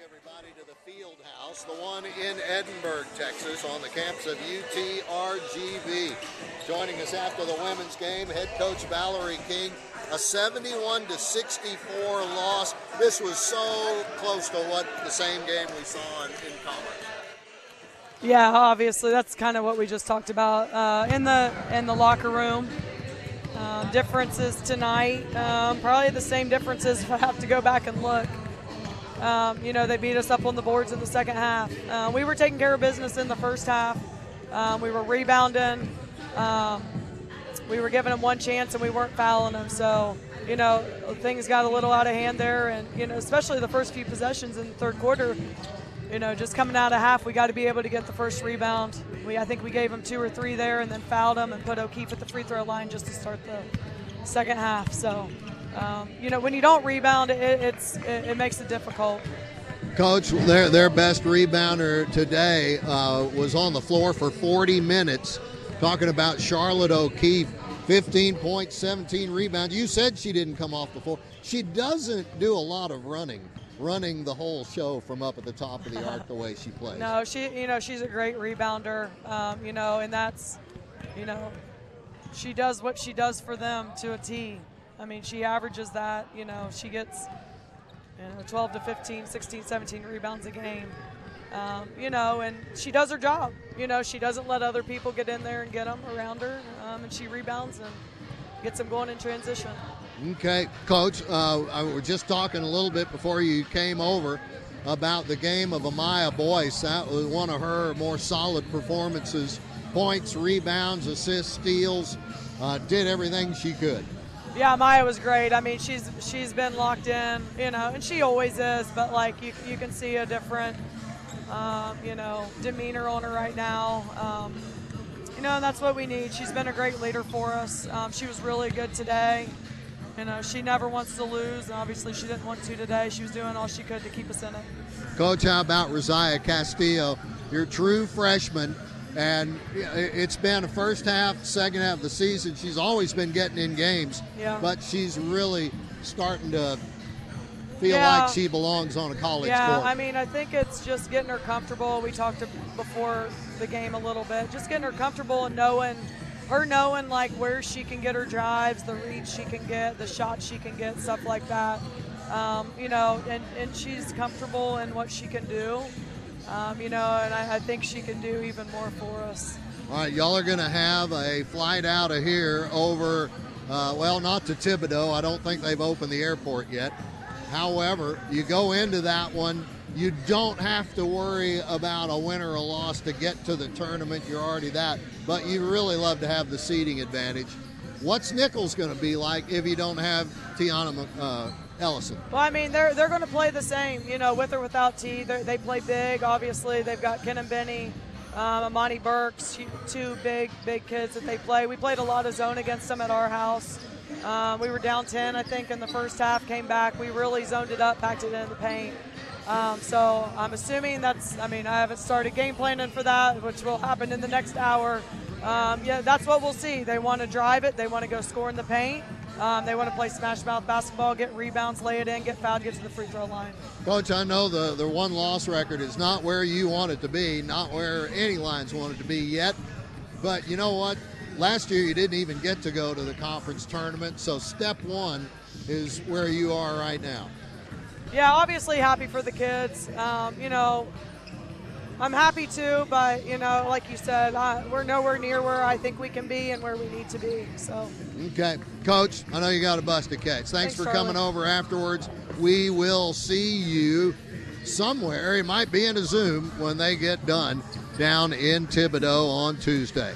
Everybody to the field house, the one in Edinburgh, Texas, on the campus of UTRGV. Joining us after the women's game, head coach Valerie King. A 71-64 loss. This was so close to what the same game we saw in Commerce. Yeah, obviously that's kind of what we just talked about in the locker room. Differences tonight, probably the same differences if I have to go back and look. They beat us up on the boards in the second half. We were taking care of business in the first half. We were rebounding. We were giving them one chance and we weren't fouling them. So, things got a little out of hand there. And, especially the first few possessions in the third quarter, just coming out of half, we got to be able to get the first rebound. I think we gave them 2 or 3 there and then fouled them and put O'Keefe at the free throw line just to start the second half. So, when you don't rebound, it makes it difficult. Coach, their best rebounder today was on the floor for 40 minutes. Talking about Charlotte O'Keefe, 15 points, 17 rebounds. You said she didn't come off the floor. She doesn't do a lot of running the whole show from up at the top of the arc the way she plays. No, she's a great rebounder, and that's, she does what she does for them to a T. I mean, she averages that, she gets 12 to 15, 16, 17 rebounds a game. And she does her job. She doesn't let other people get in there and get them around her, and she rebounds and gets them going in transition. Okay, Coach, I was just talking a little bit before you came over about the game of Amaya Boyce. That was one of her more solid performances. Points, rebounds, assists, steals, did everything she could. Yeah, Maya was great. I mean, she's been locked in, and she always is, but like you can see a different demeanor on her right now. And that's what we need. She's been a great leader for us. She was really good today. She never wants to lose, and obviously she didn't want to today. She was doing all she could to keep us in it. Coach, how about Rosia Castillo? You're a true freshman, and it's been a first half, second half of the season. She's always been getting in games, but she's really starting to feel like she belongs on a college court. Yeah, I mean, I think it's just getting her comfortable. We talked before the game a little bit, just getting her comfortable and knowing like where she can get her drives, the reach she can get, the shots she can get, stuff like that. And she's comfortable in what she can do. And I think she can do even more for us. All right, y'all are going to have a flight out of here over, not to Thibodaux. I don't think they've opened the airport yet. However, you go into that one, you don't have to worry about a win or a loss to get to the tournament. You're already that. But you really love to have the seeding advantage. What's Nichols going to be like if you don't have Tiana Ellison? Well, I mean, they're going to play the same, with or without T. They play big, obviously. They've got Ken and Benny, Amani Burks, 2 big kids that they play. We played a lot of zone against them at our house. We were down 10, I think, in the first half, came back. We really zoned it up, packed it in the paint. So I'm assuming I haven't started game planning for that, which will happen in the next hour. That's what we'll see. They want to drive it. They want to go score in the paint. They want to play smash mouth basketball, get rebounds, lay it in, get fouled, get to the free throw line. Coach, I know the one-loss record is not where you want it to be, not where any lines want it to be yet. But you know what? Last year you didn't even get to go to the conference tournament, so step 1 is where you are right now. Yeah, obviously happy for the kids. I'm happy too, but, like you said, we're nowhere near where I think we can be and where we need to be. So. Okay. Coach, I know you got a busted case. Thanks for coming over afterwards. We will see you somewhere. It might be in a Zoom when they get done down in Thibodaux on Tuesday.